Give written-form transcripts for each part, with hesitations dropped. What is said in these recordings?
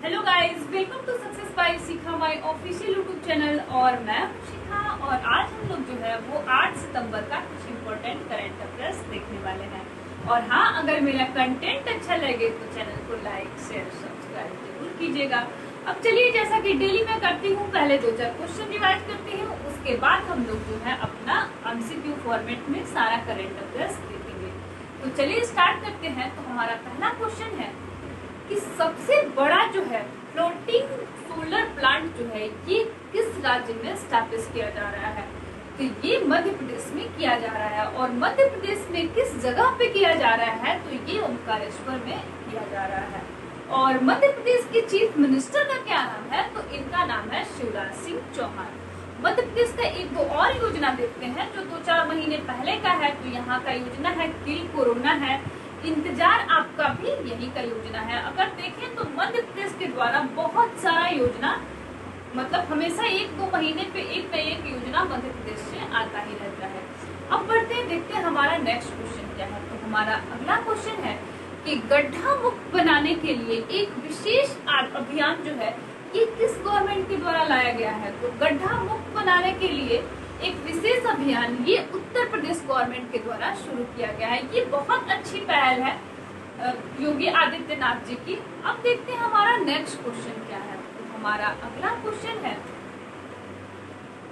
Hello guys, welcome to success by Shikha my official YouTube channel. और मैं हूं शिखा और आज हम लोग जो है वो 8 सितंबर का कुछ इम्पोर्टेंट करंट अफेयर्स देखने वाले हैं। और हाँ, अगर मेरा कंटेंट अच्छा लगे तो चैनल को लाइक शेयर सब्सक्राइब जरूर कीजिएगा। अब चलिए, जैसा कि डेली मैं करती हूँ, पहले 2-4 क्वेश्चन रिवाइज करती हूँ, उसके बाद हम लोग जो है अपना MCQ फॉर्मेट में सारा करंट अफेयर्स देखेंगे। तो चलिए स्टार्ट करते हैं। तो हमारा पहला क्वेश्चन है कि सबसे बड़ा जो है फ्लोटिंग सोलर प्लांट जो है ये किस राज्य में स्थापित किया जा रहा है। तो ये मध्य प्रदेश में किया जा रहा है। और मध्य प्रदेश में किस जगह पे किया जा रहा है, तो ये ओमकारेश्वर में किया जा रहा है। और मध्य प्रदेश के चीफ मिनिस्टर का क्या नाम है, तो इनका नाम है शिवराज सिंह चौहान। मध्य प्रदेश का एक दो और योजना देखते हैं जो 2-4 महीने पहले का है। तो यहाँ का योजना है किल कोरोना है, इंतजार आपका भी यही का योजना है। अगर देखें तो मध्य प्रदेश के द्वारा बहुत सारा योजना, मतलब हमेशा 1-2 महीने पे एक न एक योजना मध्य प्रदेश से आता ही रहता है। अब बढ़ते हैं, देखते हैं हमारा नेक्स्ट क्वेश्चन क्या है। तो हमारा अगला क्वेश्चन है कि गड्ढा मुक्त बनाने के लिए एक विशेष अभियान जो है ये किस गवर्नमेंट के द्वारा लाया गया है। तो गड्ढा मुक्त बनाने के लिए एक विशेष अभियान ये उत्तर प्रदेश गवर्नमेंट के द्वारा शुरू किया गया है। ये बहुत अच्छी पहल है योगी आदित्यनाथ जी की। अब देखते हैं हमारा नेक्स्ट क्वेश्चन क्या है। तो हमारा अगला क्वेश्चन है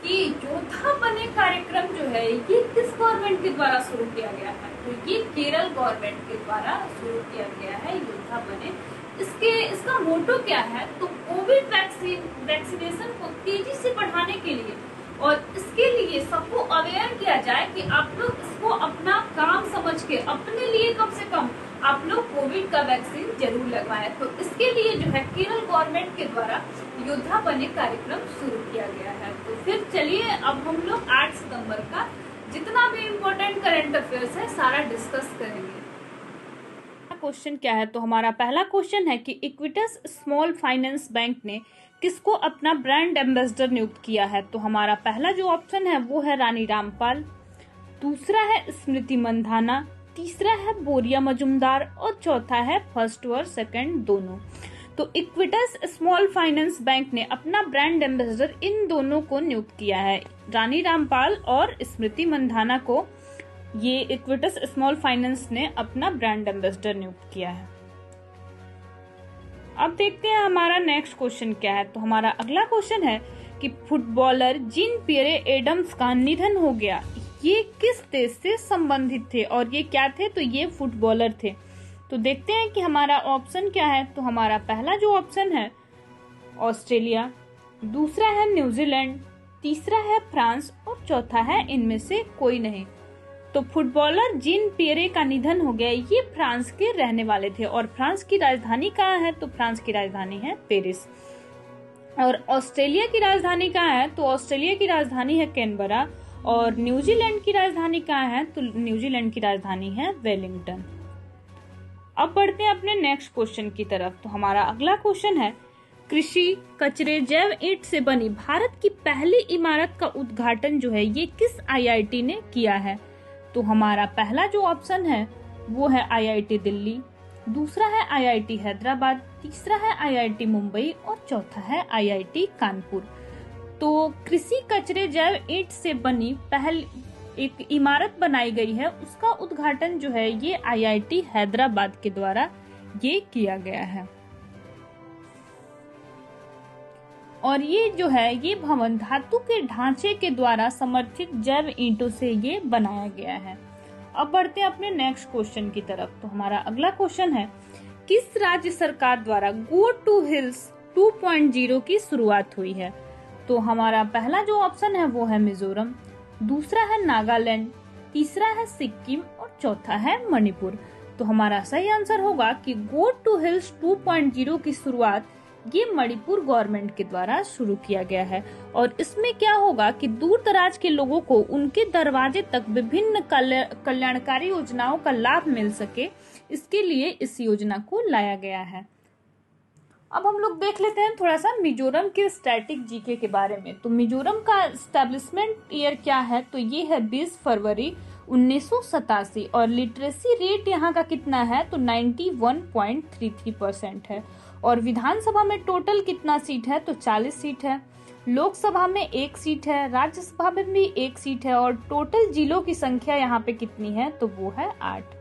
कि योद्धा बने कार्यक्रम जो है ये किस गवर्नमेंट के द्वारा शुरू किया गया है। तो ये केरल गवर्नमेंट के द्वारा शुरू किया गया है योद्धा बने। इसका मोटो क्या है, तो कोविड वैक्सीनेशन को तेजी से बढ़ाने के लिए और इसके लिए सबको अवेयर किया जाए कि आप लोग इसको अपना काम समझ के अपने लिए कम से कम आप लोग कोविड का वैक्सीन जरूर लगवाएं। तो इसके लिए जो है केरल गवर्नमेंट के द्वारा योद्धा बने कार्यक्रम शुरू किया गया है। तो फिर चलिए अब हम लोग 8 सितंबर का जितना भी इम्पोर्टेंट करंट अफेयर्स है सारा डिस्कस करेंगे। क्वेश्चन क्या है, तो हमारा पहला क्वेश्चन है कि इक्विटस स्मॉल फाइनेंस बैंक ने किसको अपना ब्रांड एम्बेसडर नियुक्त किया है। तो हमारा पहला जो ऑप्शन है वो है रानी रामपाल, दूसरा है स्मृति मंधाना, तीसरा है बोरिया मजुमदार और चौथा है फर्स्ट और सेकंड दोनों। तो इक्विटस स्मॉल फाइनेंस बैंक ने अपना ब्रांड एम्बेसडर इन दोनों को नियुक्त किया है, रानी रामपाल और स्मृति मंधाना को ये इक्विटस स्मॉल फाइनेंस ने अपना ब्रांड एम्बेसडर नियुक्त किया है। अब देखते हैं हमारा नेक्स्ट क्वेश्चन क्या है। तो हमारा अगला क्वेश्चन है कि फुटबॉलर जीन पियरे एडम्स का निधन हो गया, ये किस देश से संबंधित थे और ये क्या थे। तो ये फुटबॉलर थे। तो देखते हैं कि हमारा ऑप्शन क्या है। तो हमारा पहला जो ऑप्शन है ऑस्ट्रेलिया, दूसरा है न्यूजीलैंड, तीसरा है फ्रांस और चौथा है इनमें से कोई नहीं। तो फुटबॉलर जीन पियरे का निधन हो गया, ये फ्रांस के रहने वाले थे। और फ्रांस की राजधानी कहाँ है, तो फ्रांस की राजधानी है पेरिस। और ऑस्ट्रेलिया की राजधानी कहाँ है, तो ऑस्ट्रेलिया की राजधानी है कैनबरा। और न्यूजीलैंड की राजधानी कहाँ है, तो न्यूजीलैंड की राजधानी है वेलिंगटन। अब बढ़ते हैं अपने नेक्स्ट क्वेश्चन की तरफ। तो हमारा अगला क्वेश्चन है कृषि कचरे जैव ईंट से बनी भारत की पहली इमारत का उद्घाटन जो है ये किस IIT ने किया है। तो हमारा पहला जो ऑप्शन है वो है IIT दिल्ली, दूसरा है IIT हैदराबाद, तीसरा है IIT मुंबई और चौथा है IIT कानपुर। तो कृषि कचरे जैव ईंट से बनी पहली एक इमारत बनाई गई है, उसका उद्घाटन जो है ये IIT हैदराबाद के द्वारा ये किया गया है। और ये जो है ये भवन धातु के ढांचे के द्वारा समर्थित जैव ईंटों से ये बनाया गया है। अब बढ़ते हैं अपने नेक्स्ट क्वेश्चन की तरफ। तो हमारा अगला क्वेश्चन है किस राज्य सरकार द्वारा गो टू हिल्स 2.0 की शुरुआत हुई है। तो हमारा पहला जो ऑप्शन है वो है मिजोरम, दूसरा है नागालैंड, तीसरा है सिक्किम और चौथा है मणिपुर। तो हमारा सही आंसर होगा कि गो टू हिल्स 2.0 की शुरुआत ये मणिपुर गवर्नमेंट के द्वारा शुरू किया गया है। और इसमें क्या होगा कि दूर दराज के लोगों को उनके दरवाजे तक विभिन्न कल्याणकारी योजनाओं का लाभ मिल सके, इसके लिए इस योजना को लाया गया है। अब हम लोग देख लेते हैं थोड़ा सा मिजोरम के स्टैटिक जीके के बारे में। तो मिजोरम का एस्टेब्लिशमेंट ईयर क्या है, तो ये है 20 फरवरी 1987। और लिटरेसी रेट यहाँ का कितना है, तो 91.33% है। और विधानसभा में टोटल कितना सीट है, तो 40 सीट है। लोकसभा में 1 सीट है, राज्यसभा में भी 1 सीट है और टोटल जिलों की संख्या यहाँ पे कितनी है, तो वो है 8।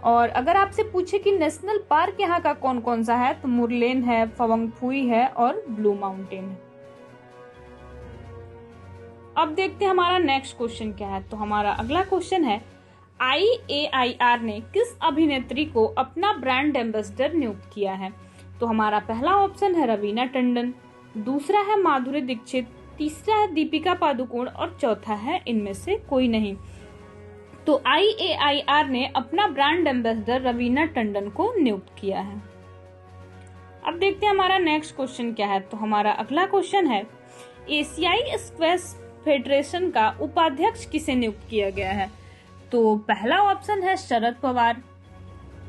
और अगर आपसे पूछे कि नेशनल पार्क यहाँ का कौन कौन सा है, तो मुरलेन है, फवंगफुई है और ब्लू माउंटेन है। अब देखते हैं हमारा नेक्स्ट क्वेश्चन क्या है। तो हमारा अगला क्वेश्चन है, IAIR ने किस अभिनेत्री को अपना ब्रांड एम्बेसडर नियुक्त किया है। तो हमारा पहला ऑप्शन है रवीना टंडन, दूसरा है माधुरी दीक्षित, तीसरा है दीपिका पादुकोण और चौथा है इनमें से कोई नहीं। तो IAIR ने अपना ब्रांड एम्बेसडर रवीना टंडन को नियुक्त किया है। अब देखते हैं हमारा नेक्स्ट क्वेश्चन क्या है। तो हमारा अगला क्वेश्चन है, एशियाई स्क्वैश फेडरेशन का उपाध्यक्ष किसे नियुक्त किया गया है। तो पहला ऑप्शन है शरद पवार,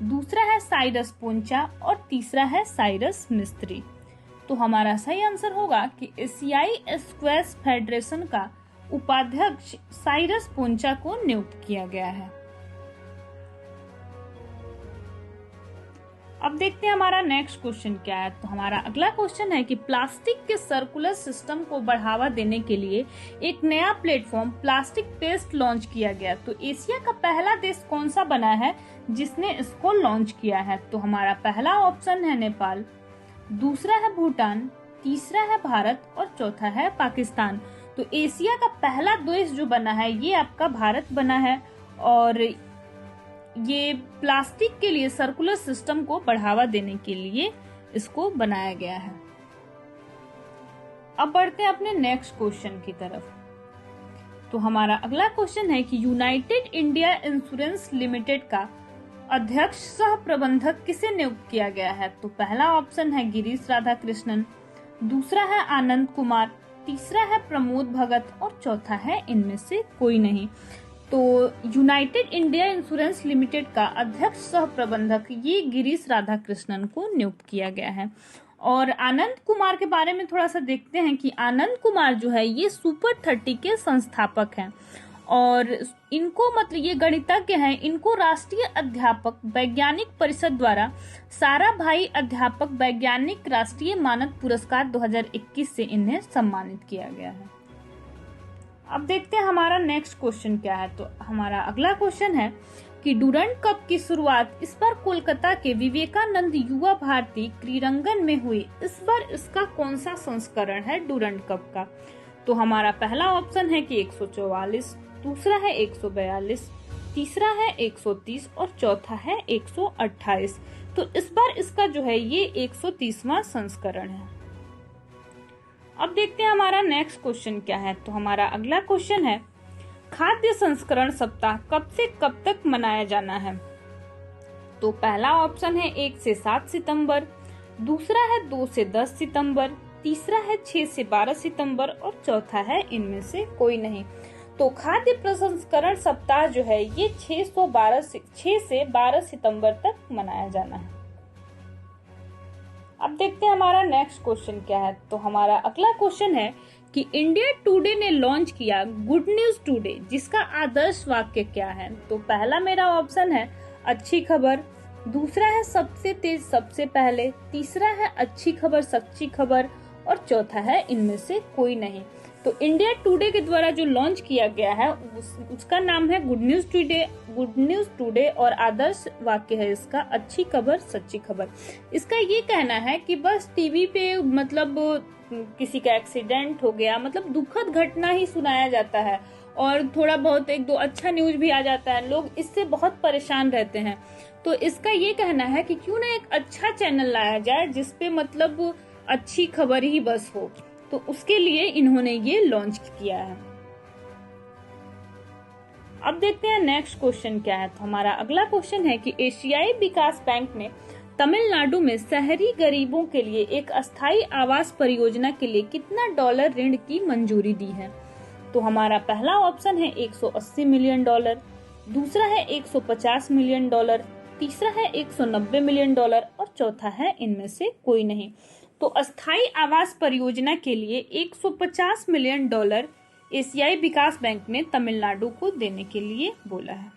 दूसरा है साइरस पोंचा और तीसरा है साइरस मिस्त्री। तो हमारा सही आंसर होगा कि एशियाई स्क्वैश फेडरेशन का उपाध्यक्ष साइरस पोंचा को नियुक्त किया गया है। अब देखते हैं हमारा नेक्स्ट क्वेश्चन क्या है। तो हमारा अगला क्वेश्चन है कि प्लास्टिक के सर्कुलर सिस्टम को बढ़ावा देने के लिए एक नया प्लेटफॉर्म प्लास्टिक पेस्ट लॉन्च किया गया। तो एशिया का पहला देश कौन सा बना है जिसने इसको लॉन्च किया है। तो हमारा पहला ऑप्शन है नेपाल, दूसरा है भूटान, तीसरा है भारत और चौथा है पाकिस्तान। तो एशिया का पहला देश जो बना है ये आपका भारत बना है और ये प्लास्टिक के लिए सर्कुलर सिस्टम को बढ़ावा देने के लिए इसको बनाया गया है। अब बढ़ते हैं अपने नेक्स्ट क्वेश्चन की तरफ। तो हमारा अगला क्वेश्चन है कि यूनाइटेड इंडिया इंश्योरेंस लिमिटेड का अध्यक्ष सह प्रबंधक किसे नियुक्त किया गया है। तो पहला ऑप्शन है गिरीश राधाकृष्णन, दूसरा है आनंद कुमार, तीसरा है प्रमोद भगत और चौथा है इनमें से कोई नहीं। तो यूनाइटेड इंडिया इंश्योरेंस लिमिटेड का अध्यक्ष सह प्रबंधक ये गिरीश राधाकृष्णन को नियुक्त किया गया है। और आनंद कुमार के बारे में थोड़ा सा देखते हैं कि आनंद कुमार जो है ये सुपर 30 के संस्थापक हैं और इनको मतलब ये गणितज्ञ हैं। इनको राष्ट्रीय अध्यापक वैज्ञानिक परिषद द्वारा साराभाई अध्यापक वैज्ञानिक राष्ट्रीय मानक पुरस्कार 2021 से इन्हें सम्मानित किया गया है। अब देखते हैं हमारा नेक्स्ट क्वेश्चन क्या है। तो हमारा अगला क्वेश्चन है कि डूरंड कप की शुरुआत इस बार कोलकाता के विवेकानंद युवा भारती क्रीड़ांगन में हुई। इस बार इसका कौन सा संस्करण है डूरंड कप का। तो हमारा पहला ऑप्शन है कि 144, दूसरा है 142, तीसरा है 130 और चौथा है 128। तो इस बार इसका जो है ये 130वां संस्करण है। अब देखते हैं हमारा नेक्स्ट क्वेश्चन क्या है। तो हमारा अगला क्वेश्चन है, खाद्य संस्करण सप्ताह कब से कब तक मनाया जाना है। तो पहला ऑप्शन है 1 से 7 सितंबर, दूसरा है 2 से 10 सितंबर, तीसरा है 6 से 12 सितंबर और चौथा है इनमें से कोई नहीं। तो खाद्य प्रसंस्करण सप्ताह जो है ये 6 से 12 सितंबर तक मनाया जाना है। अब देखते हैं हमारा नेक्स्ट क्वेश्चन क्या है। तो हमारा अगला क्वेश्चन है कि इंडिया टुडे ने लॉन्च किया गुड न्यूज टुडे जिसका आदर्श वाक्य क्या है। तो पहला मेरा ऑप्शन है अच्छी खबर, दूसरा है सबसे तेज सबसे पहले, तीसरा है अच्छी खबर सच्ची खबर और चौथा है इनमें से कोई नहीं। तो इंडिया टुडे के द्वारा जो लॉन्च किया गया है उसका नाम है गुड न्यूज टुडे और आदर्श वाक्य है इसका अच्छी खबर सच्ची खबर। इसका ये कहना है कि बस टीवी पे मतलब किसी का एक्सीडेंट हो गया मतलब दुखद घटना ही सुनाया जाता है और थोड़ा बहुत 1-2 अच्छा न्यूज भी आ जाता है, लोग इससे बहुत परेशान रहते हैं। तो इसका ये कहना है कि क्यों ना एक अच्छा चैनल लाया जाए जिसपे मतलब अच्छी खबर ही बस हो। तो उसके लिए इन्होंने ये लॉन्च किया है। अब देखते हैं नेक्स्ट क्वेश्चन क्या है। तो हमारा अगला क्वेश्चन है कि एशियाई विकास बैंक ने तमिलनाडु में शहरी गरीबों के लिए एक अस्थायी आवास परियोजना के लिए कितना डॉलर ऋण की मंजूरी दी है। तो हमारा पहला ऑप्शन है $180 मिलियन, दूसरा है $150 मिलियन, तीसरा है $190 मिलियन और चौथा है इनमें से कोई नहीं। तो अस्थायी आवास परियोजना के लिए $150 मिलियन एशियाई विकास बैंक ने तमिलनाडु को देने के लिए बोला है।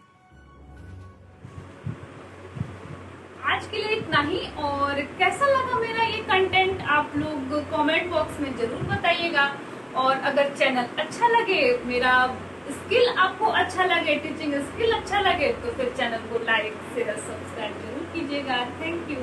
आज के लिए इतना ही। और कैसा लगा मेरा ये कंटेंट आप लोग कमेंट बॉक्स में जरूर बताइएगा। और अगर चैनल अच्छा लगे, मेरा स्किल आपको अच्छा लगे, टीचिंग स्किल अच्छा लगे, तो फिर चैनल को लाइक शेयर सब्सक्राइब जरूर कीजिएगा। Thank you.